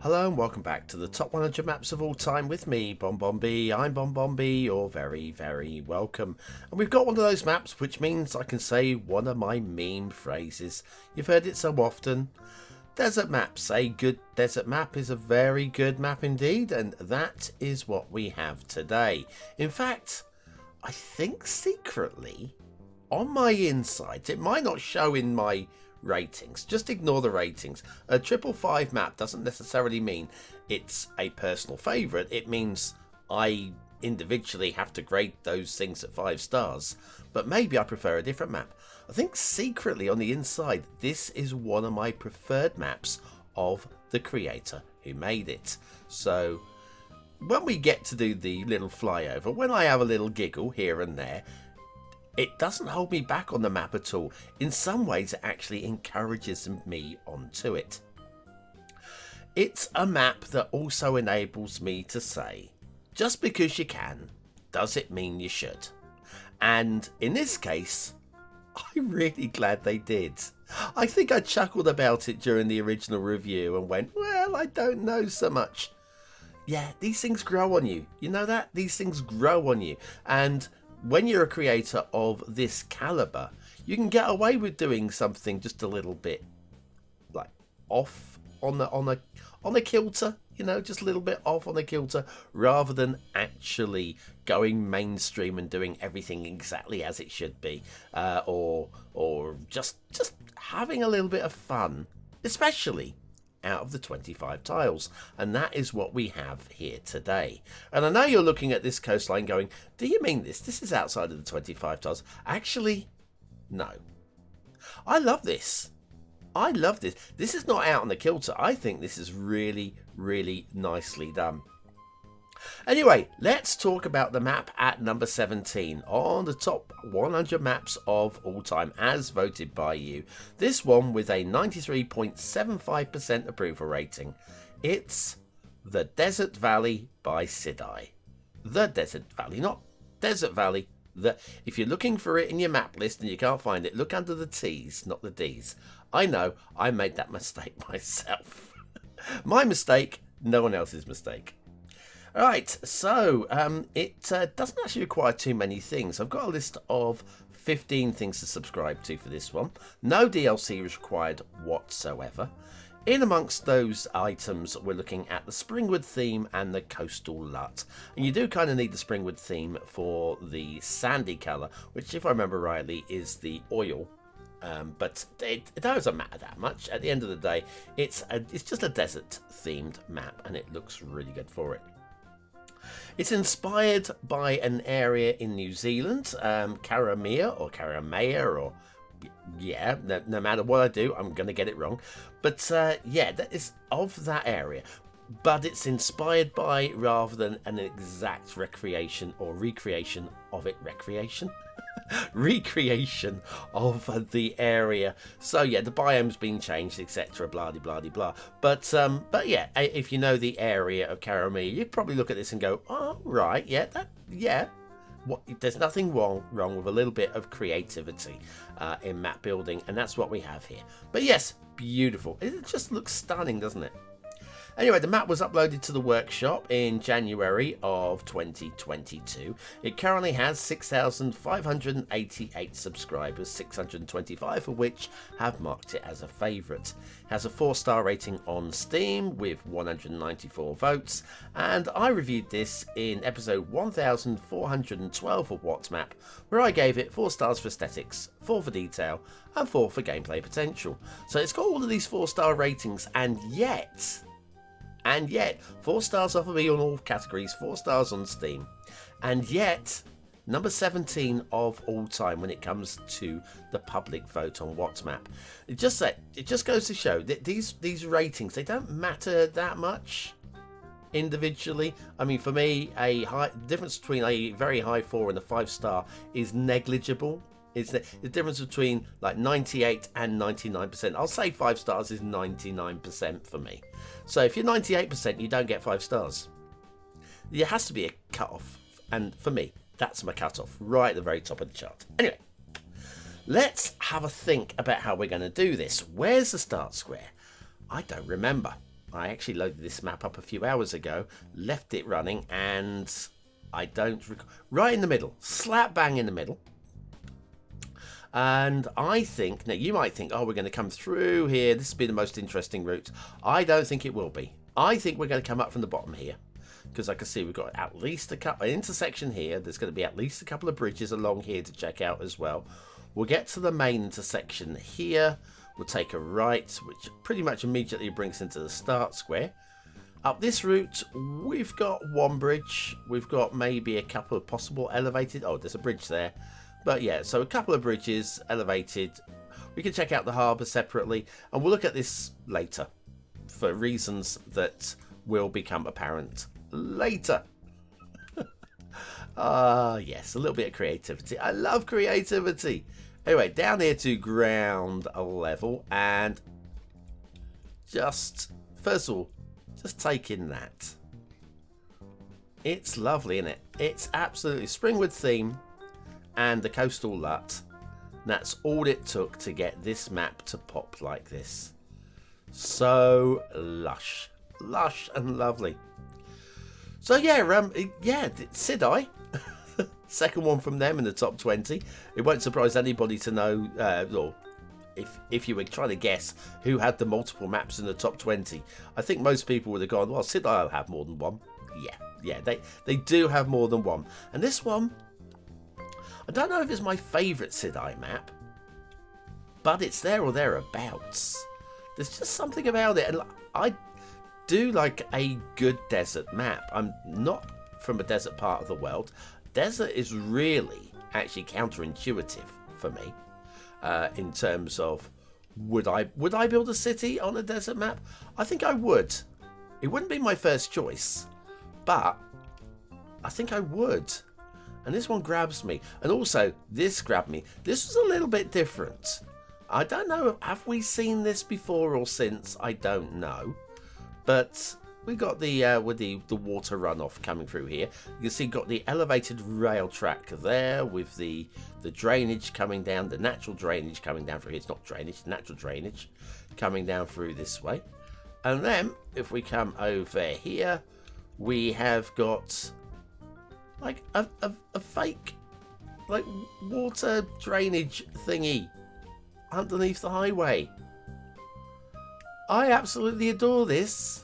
Hello and welcome back to the top 100 maps of all time with me, BonBonB. I'm BonBonB, you're very, very welcome. And we've got one of those maps which means I can say one of my meme phrases. You've heard it so often. Desert maps. A good desert map is a very good map indeed, and that is what we have today. In fact, I think secretly, on my insides, it might not show in my ratings, just ignore the ratings. A 555 map doesn't necessarily mean it's a personal favourite. It means I individually have to grade those things at 5 stars, but maybe I prefer a different map. I think secretly on the inside this is one of my preferred maps of the creator who made it. So when we get to do the little flyover, when I have a little giggle here and there, it doesn't hold me back on the map at all. In some ways, it actually encourages me onto it. It's a map that also enables me to say, just because you can, does it mean you should? And in this case, I'm really glad they did. I think I chuckled about it during the original review and went, well, I don't know so much. Yeah, these things grow on you. You know that? These things grow on you. And when you're a creator of this caliber, you can get away with doing something just a little bit like off on the kilter, you know, just a little bit off on the kilter, rather than actually going mainstream and doing everything exactly as it should be, or just having a little bit of fun, especially out of the 25 tiles. And that is what we have here today. And I know you're looking at this coastline going, do you mean this is outside of the 25 tiles? Actually, no. I love this. I love this. This is not out on the kilter. I think this is really, really nicely done. Anyway, let's talk about the map at number 17 on the top 100 maps of all time as voted by you. This one with a 93.75% approval rating. It's the Desert Valley by Sidai. The Desert Valley, not Desert Valley. If you're looking for it in your map list and you can't find it, look under the T's, not the D's. I know, I made that mistake myself. My mistake, no one else's mistake. Alright, so it doesn't actually require too many things. I've got a list of 15 things to subscribe to for this one. No DLC is required whatsoever. In amongst those items, we're looking at the Springwood theme and the Coastal LUT. And you do kind of need the Springwood theme for the sandy colour, which, if I remember rightly, is the oil. But it doesn't matter that much. At the end of the day, it's just a desert-themed map, and it looks really good for it. It's inspired by an area in New Zealand, Karamea or Karamea, or yeah, no matter what I do, I'm going to get it wrong. But yeah, that is of that area. But it's inspired by rather than an exact recreation or recreation of it. Recreation? Recreation of the area. So yeah, the biome's been changed, etc. Blah blah blah blah. But yeah, if you know the area of Karamea, you'd probably look at this and go, oh right, yeah. There's nothing wrong with a little bit of creativity in map building, and that's what we have here. But yes, beautiful. It just looks stunning, doesn't it? Anyway, the map was uploaded to the workshop in January of 2022. It currently has 6,588 subscribers, 625 of which have marked it as a favourite. It has a 4-star rating on Steam with 194 votes, and I reviewed this in episode 1412 of What's Map, where I gave it 4 stars for aesthetics, 4 for detail, and 4 for gameplay potential. So it's got all of these 4-star ratings, and yet 4 stars off of me on all categories, 4 stars on Steam, and yet number 17 of all time when it comes to the public vote on What's Map. It just goes to show that these ratings, they don't matter that much individually. I mean, for me, the difference between a very high 4 and a 5-star is negligible. It's the difference between like 98 and 99%. I'll say 5 stars is 99% for me. So if you're 98%, you don't get 5 stars. There has to be a cut-off. And for me, that's my cut-off, right at the very top of the chart. Anyway, let's have a think about how we're going to do this. Where's the start square? I don't remember. I actually loaded this map up a few hours ago, left it running, and I don't... Right in the middle. Slap bang in the middle. And I think... Now, you might think, oh, we're going to come through here. This will be the most interesting route. I don't think it will be. I think we're going to come up from the bottom here. Because I can see we've got at least an intersection here. There's going to be at least a couple of bridges along here to check out as well. We'll get to the main intersection here. We'll take a right, which pretty much immediately brings into the start square. Up this route, we've got one bridge. We've got maybe a couple of possible elevated... Oh, there's a bridge there. But yeah, so a couple of bridges, elevated. We can check out the harbour separately. And we'll look at this later for reasons that will become apparent later. Yes, a little bit of creativity. I love creativity. Anyway, down here to ground level, and just, first of all, just take in that. It's lovely, isn't it? It's absolutely Springwood theme and the coastal LUT. That's all it took to get this map to pop like this. So lush. Lush and lovely. So yeah, Sidai. Second one from them in the top 20. It won't surprise anybody to know, or if you were trying to guess who had the multiple maps in the top 20. I think most people would have gone, well, Sidai will have more than one. Yeah, they do have more than one. And this one, I don't know if it's my favourite Sidai map, but it's there or thereabouts. There's just something about it. And I do like a good desert map. I'm not from a desert part of the world. Desert is really actually counterintuitive for me in terms of would I build a city on a desert map? I think I would. It wouldn't be my first choice, but I think I would. And this one grabs me. And also, this grabbed me. This was a little bit different. I don't know, have we seen this before or since? I don't know. But we got the with the water runoff coming through here. You can see got the elevated rail track there with the drainage coming down, the natural drainage coming down through here. It's not drainage, natural drainage coming down through this way. And then if we come over here, we have got like a fake like water drainage thingy underneath the highway. I absolutely adore this.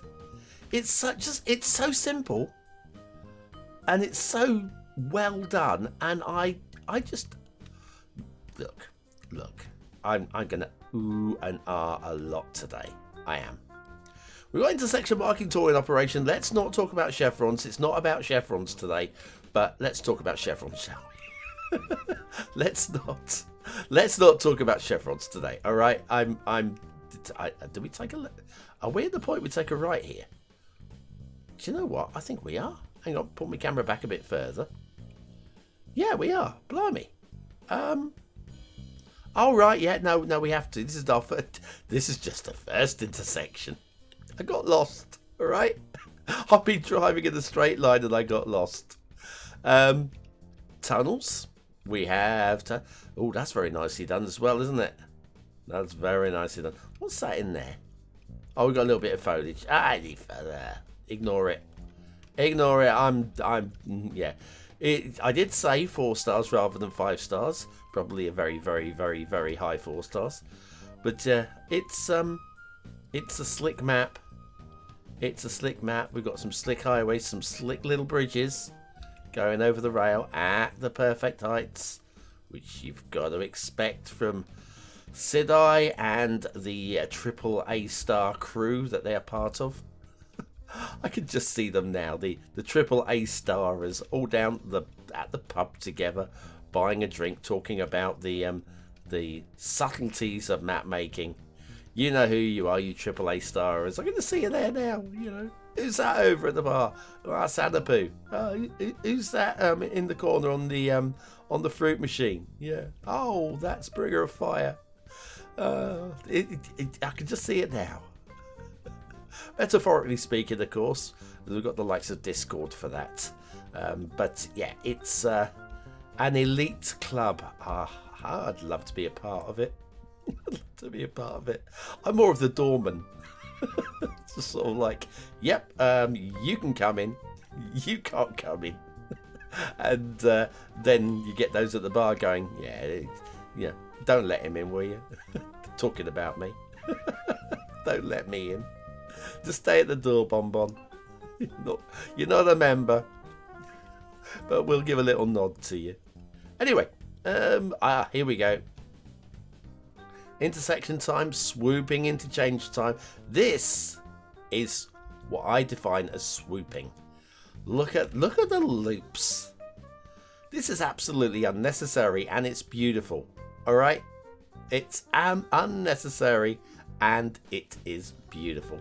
It's so simple, and it's so well done. And I just look. I'm gonna ooh and ah a lot today. I am. We got intersection marking tool in operation. Let's not talk about chevrons. It's not about chevrons today, but let's talk about chevrons, shall we? Let's not talk about chevrons today. All right. Do we take a look? Are we at the point we take a right here? Do you know what? I think we are. Hang on, pull my camera back a bit further. Yeah, we are. Blimey. Oh, right, yeah. No, we have to. This is just the first intersection. I got lost, all right? I've been driving in a straight line and I got lost. Tunnels. We have... Oh, that's very nicely done as well, isn't it? That's very nicely done. What's that in there? Oh, we've got a little bit of foliage. Ignore it. Ignore it. Yeah. I did say 4 stars rather than 5 stars. Probably a very, very, very, very high 4 stars. But it's a slick map. It's a slick map. We've got some slick highways, some slick little bridges going over the rail at the perfect heights, which you've got to expect from Sidai and the triple A star crew that they are part of. I can just see them now, the triple A starers all down at the pub together, buying a drink, talking about the subtleties of map making. You know who you are, you triple A starers. I'm going to see you there now. You know, who's that over at the bar? Oh, that's Anapu. Who's that in the corner on the fruit machine? Yeah. Oh, that's Bringer of Fire. I can just see it now. Metaphorically speaking, of course, we've got the likes of Discord for that. But yeah, it's an elite club. I'd love to be a part of it. I'd love to be a part of it. I'm more of the doorman. It's just sort of like, yep, you can come in, you can't come in. And then you get those at the bar going, yeah, don't let him in, will you? Talking about me. Don't let me in. Just stay at the door, Bonbon. You're not a member, but we'll give a little nod to you. Anyway, here we go. Intersection time, swooping interchange time. This is what I define as swooping. Look at the loops. This is absolutely unnecessary, and it's beautiful. All right, it's unnecessary, and it is beautiful.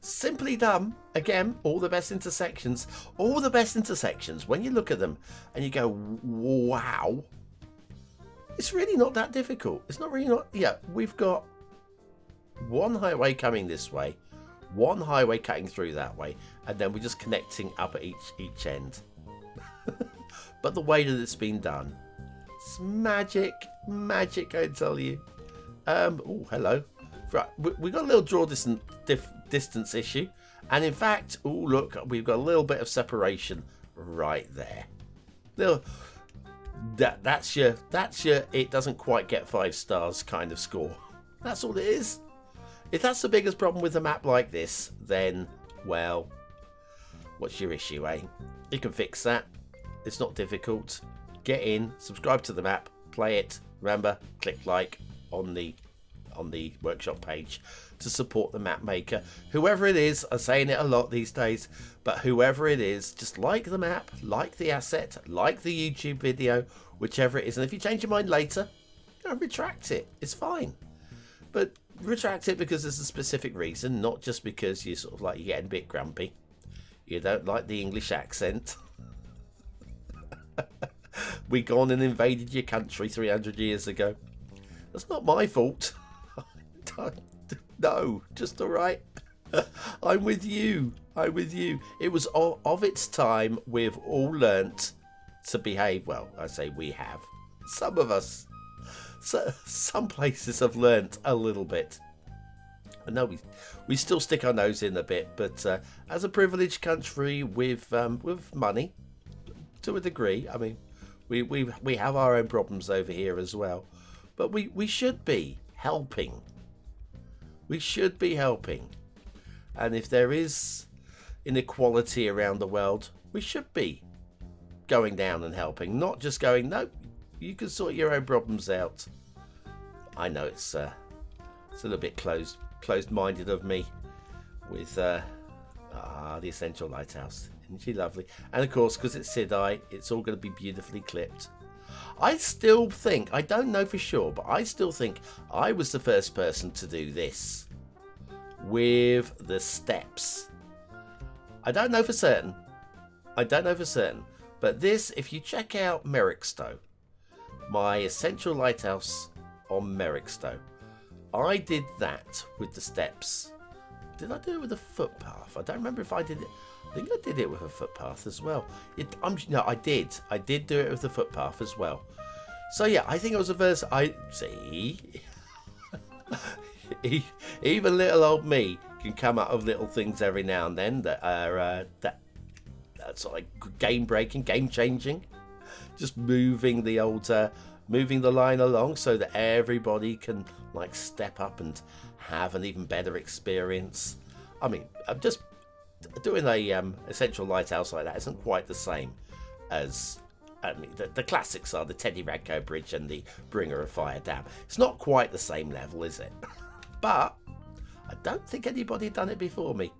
Simply done. Again, all the best intersections. All the best intersections. When you look at them and you go, wow. It's really not that difficult. It's not really not. Yeah, we've got one highway coming this way, one highway cutting through that way, and then we're just connecting up at each end. But the way that it's been done, it's magic, I tell you. Oh, hello. Right, we got a little draw distance issue, and in fact, oh look, we've got a little bit of separation right there. That's your it doesn't quite get 5 stars kind of score. That's all it is. If that's the biggest problem with a map like this, then well, what's your issue, eh? You can fix that. It's not difficult. Get in, subscribe to the map, play it. Remember, click like on the workshop page to support the map maker. Whoever it is, I'm saying it a lot these days, but whoever it is, just like the map, like the asset, like the YouTube video, whichever it is. And if you change your mind later, retract it. It's fine. But retract it because there's a specific reason, not just because you're sort of like you're getting a bit grumpy. You don't like the English accent. We gone and invaded your country 300 years ago. That's not my fault. No, just all right. I'm with you. It was of its time. We've all learnt to behave well. I say we have. Some of us. So, some places have learnt a little bit. I know we still stick our nose in a bit, but as a privileged country with money, to a degree, I mean, we have our own problems over here as well, but we should be helping. We should be helping. And if there is inequality around the world, we should be going down and helping, not just going, no, you can sort your own problems out. I know it's a little bit closed-minded of me with the Essential Lighthouse. Isn't she lovely? And of course, because it's Sidai, it's all going to be beautifully clipped. I still think, I don't know for sure, but I still think I was the first person to do this with the steps. I don't know for certain. But this, if you check out Merrickstowe, my Essential Lighthouse on Merrickstowe, I did that with the steps. Did I do it with a footpath? I don't remember if I did it. I think I did it with a footpath as well. No, I did. I did do it with the footpath as well. So yeah, I think it was a verse. I see. Even little old me can come out of little things every now and then that are that's like game breaking, game changing. Just moving the old, moving the line along so that everybody can like step up and have an even better experience. I mean, I'm just doing a Essential Lighthouse like that isn't quite the same as the classics are the Teddy Radko Bridge and the Bringer of Fire Dam. It's not quite the same level, is it? But I don't think anybody had done it before me.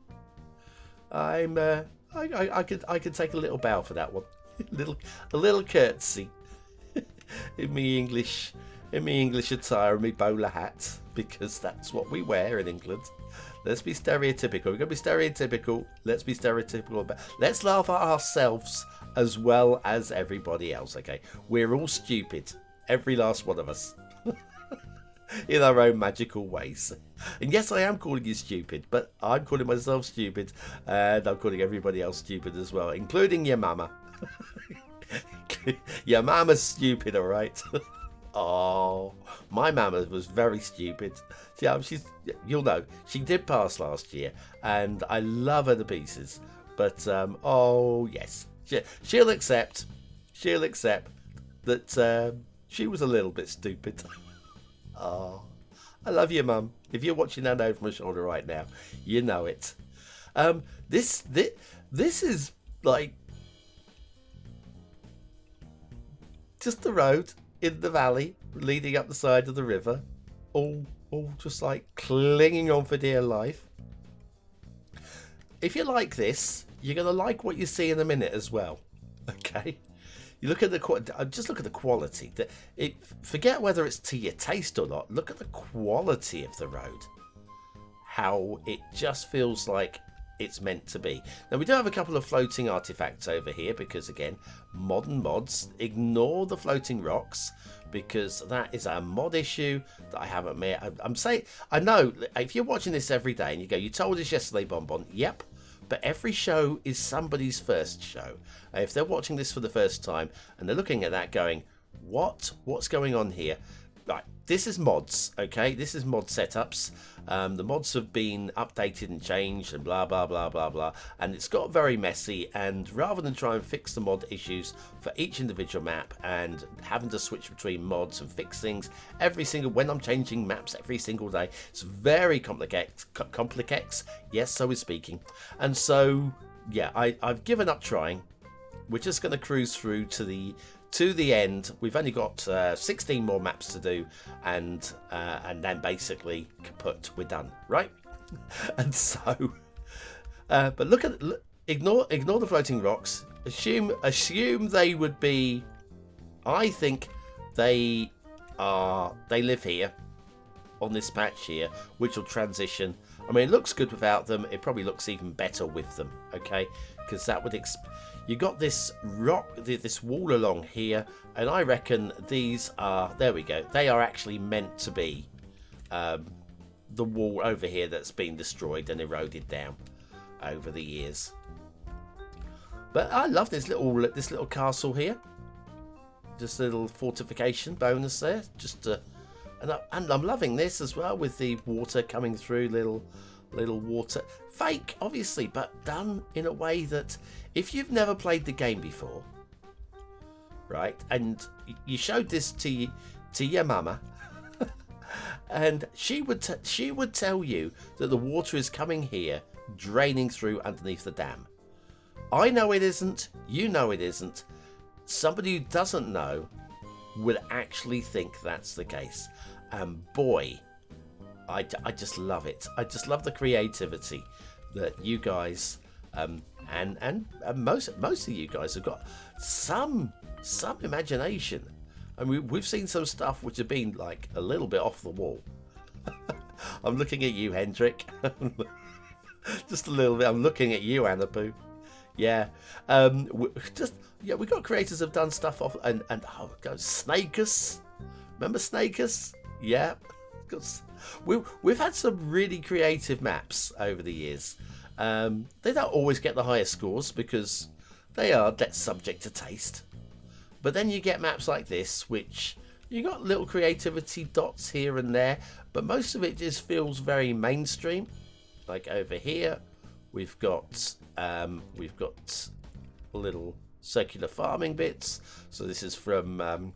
I could take a little bow for that one. a little curtsy in me English attire and me bowler hat, because that's what we wear in England. Let's be stereotypical. We're going to be stereotypical. Let's be stereotypical. Let's laugh at ourselves as well as everybody else, okay? We're all stupid. Every last one of us. In our own magical ways. And yes, I am calling you stupid, but I'm calling myself stupid, and I'm calling everybody else stupid as well, including your mama. Your mama's stupid, alright? Oh, My mama was very stupid. Yeah, you'll know, she did pass last year, and I love her to pieces. But oh yes, she'll accept that she was a little bit stupid. Oh, I love you, Mum. If you're watching that over my shoulder right now, you know it. This is like just the road in the valley leading up the side of the river, all just like clinging on for dear life. If you like this, you're gonna like what you see in a minute as well. Okay, you look at just look at the quality. Forget whether it's to your taste or not. Look at the quality of the road. How it just feels like it's meant to be. Now we do have a couple of floating artifacts over here because, again, modern mods. Ignore the floating rocks because that is a mod issue that I haven't made. I'm saying, I know if you're watching this every day and you go, you told us yesterday, Bonbon. Yep. But every show is somebody's first show. If they're watching this for the first time and they're looking at that going, what's going on here? Right, this is mods, okay? This is mod setups. The mods have been updated and changed and blah, blah, blah, blah, blah. And it's got very messy. And rather than try and fix the mod issues for each individual map and having to switch between mods and fix things when I'm changing maps every single day, it's very complex. Yes, so is speaking. And so, yeah, I've given up trying. We're just going to cruise through to the end. We've only got 16 more maps to do, and then basically kaput, we're done, right? And so, but ignore the floating rocks. Assume they would be. I think they live here on this patch here, which will transition. I mean, it looks good without them. It probably looks even better with them. Okay, because that would you got this this wall along here, and I reckon these are, there we go, they are actually meant to be the wall over here that's been destroyed and eroded down over the years. But I love this little castle here, just a little fortification bonus there, and I'm loving this as well with the water coming through, little water, fake obviously, but done in a way that if you've never played the game before, right, and you showed this to your mama and she would tell you that the water is coming here draining through underneath the dam. I know it isn't, you know it isn't. Somebody who doesn't know would actually think that's the case, and boy, I just love it. I just love the creativity that you guys and most of you guys have got some imagination. I mean, we've seen some stuff which have been like a little bit off the wall. I'm looking at you, Hendrik. Just a little bit. I'm looking at you, Annapu. Yeah. We got creators have done stuff off and oh God, Snakus. Remember Snakus? Yeah. We've had some really creative maps over the years. They don't always get the highest scores because they are subject to taste. But then you get maps like this, which you got little creativity dots here and there, but most of it just feels very mainstream. Like over here, we've got little circular farming bits. So this is from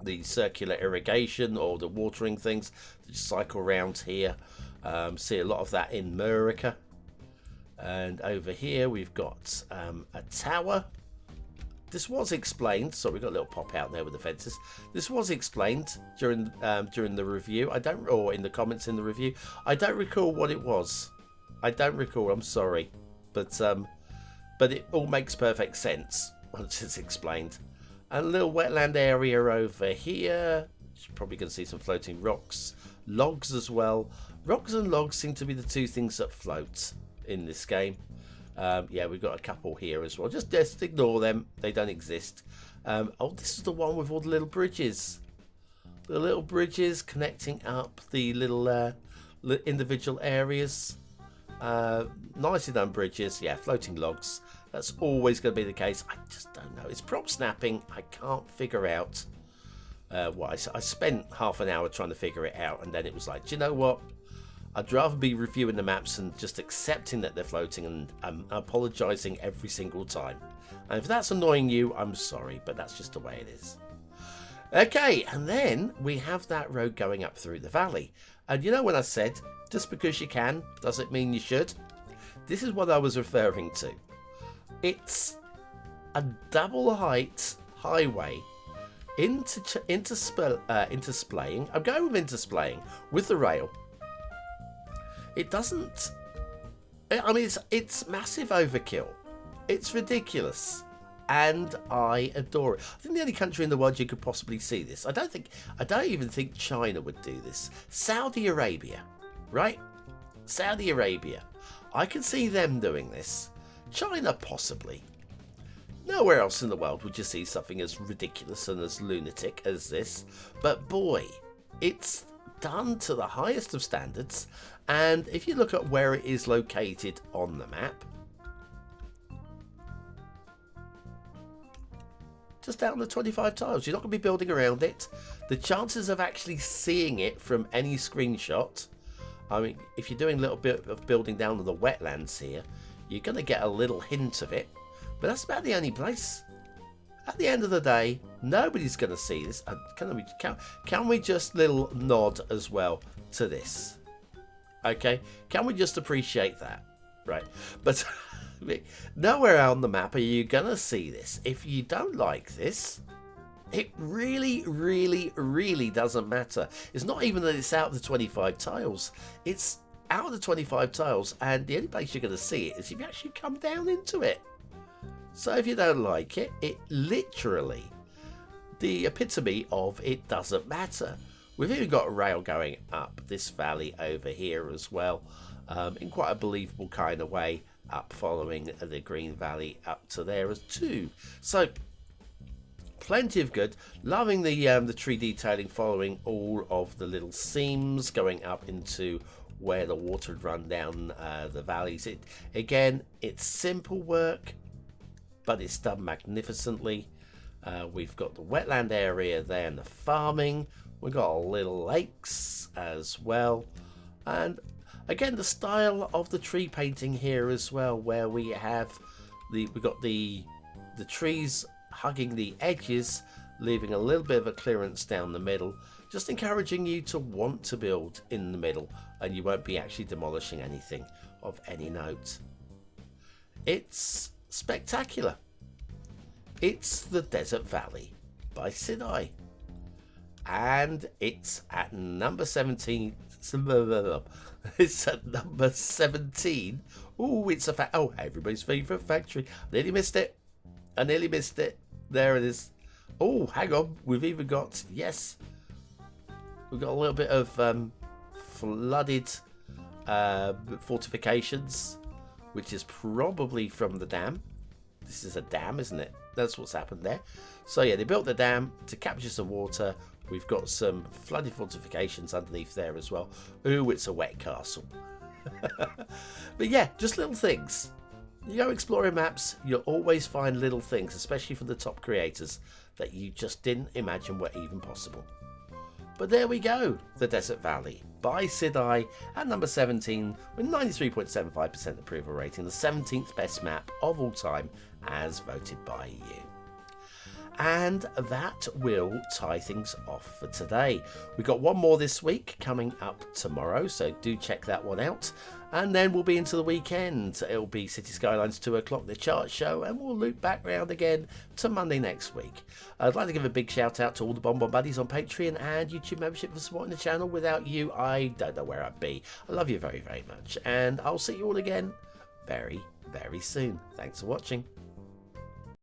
the circular irrigation or the watering things that just cycle around here. See a lot of that in America. And over here we've got a tower. This was explained, so we got a little pop out there with the fences. This was explained during the review. Or in the comments in the review. I don't recall what it was. I don't recall. I'm sorry, but it all makes perfect sense once it's explained. And a little wetland area over here. You're probably going to see some floating rocks, logs as well. Rocks and logs seem to be the two things that float in this game. Yeah, we've got a couple here as well. Just ignore them. They don't exist. Oh, this is the one with all the little bridges. The little bridges connecting up the little individual areas. Nicely done bridges. Yeah, floating logs. That's always going to be the case. I just don't know. It's prop snapping. I can't figure out I spent half an hour trying to figure it out, and then it was like, do you know what? I'd rather be reviewing the maps and just accepting that they're floating and apologising every single time. And if that's annoying you, I'm sorry, but that's just the way it is. Okay, and then we have that road going up through the valley. And you know when I said, just because you can, doesn't mean you should? This is what I was referring to. It's a double height highway intersplaying. I'm going with intersplaying with the rail. It doesn't. I mean, it's massive overkill. It's ridiculous, and I adore it. I think the only country in the world you could possibly see this. I don't even think China would do this. Saudi Arabia, right? Saudi Arabia. I can see them doing this. China, possibly. Nowhere else in the world would you see something as ridiculous and as lunatic as this. But boy, it's done to the highest of standards. And if you look at where it is located on the map, just down the 25 tiles, you're not going to be building around it. The chances of actually seeing it from any screenshot, I mean, if you're doing a little bit of building down to the wetlands here, you're going to get a little hint of it. But that's about the only place. At the end of the day, nobody's going to see this. Can we just little nod as well to this? Okay, can we just appreciate that? Right, but nowhere on the map are you going to see this. If you don't like this, it really, really, really doesn't matter. It's not even that it's out of the 25 tiles. It's out of the 25 tiles, and the only place you're going to see it is if you actually come down into it. So if you don't like it, it literally, the epitome of it doesn't matter. We've even got a rail going up this valley over here as well, in quite a believable kind of way, up following the green valley up to there as too. So plenty of good. Loving the tree detailing, following all of the little seams going up into where the water would run down the valleys. Again, it's simple work, but it's done magnificently. We've got the wetland area there and the farming. We've got little lakes as well. And again, the style of the tree painting here as well, where we've got the trees hugging the edges, leaving a little bit of a clearance down the middle, just encouraging you to want to build in the middle, and you won't be actually demolishing anything of any note. It's spectacular. It's the Desert Valley by Sidai, and it's at number 17. It's at number 17. Oh, it's everybody's favorite factory. Nearly missed it. I nearly missed it. There it is. Oh, hang on. We've even got, yes, we've got a little bit of flooded fortifications, which is probably from the dam. This is a dam, isn't it? That's what's happened there. So yeah, they built the dam to capture some water. We've got some flooded fortifications underneath there as well. Ooh, it's a wet castle. But yeah, just little things. You go exploring maps, you'll always find little things, especially from the top creators, that you just didn't imagine were even possible. But there we go, the Desert Valley by Sidai at number 17 with 93.75% approval rating, the 17th best map of all time as voted by you. And that will tie things off for today. We've got one more this week coming up tomorrow, so do check that one out. And then we'll be into the weekend. It'll be Cities Skylines 2 o'clock, the chart show, and we'll loop back round again to Monday next week. I'd like to give a big shout out to all the BonBon buddies on Patreon and YouTube membership for supporting the channel. Without you, I don't know where I'd be. I love you very, very much, and I'll see you all again very, very soon. Thanks for watching.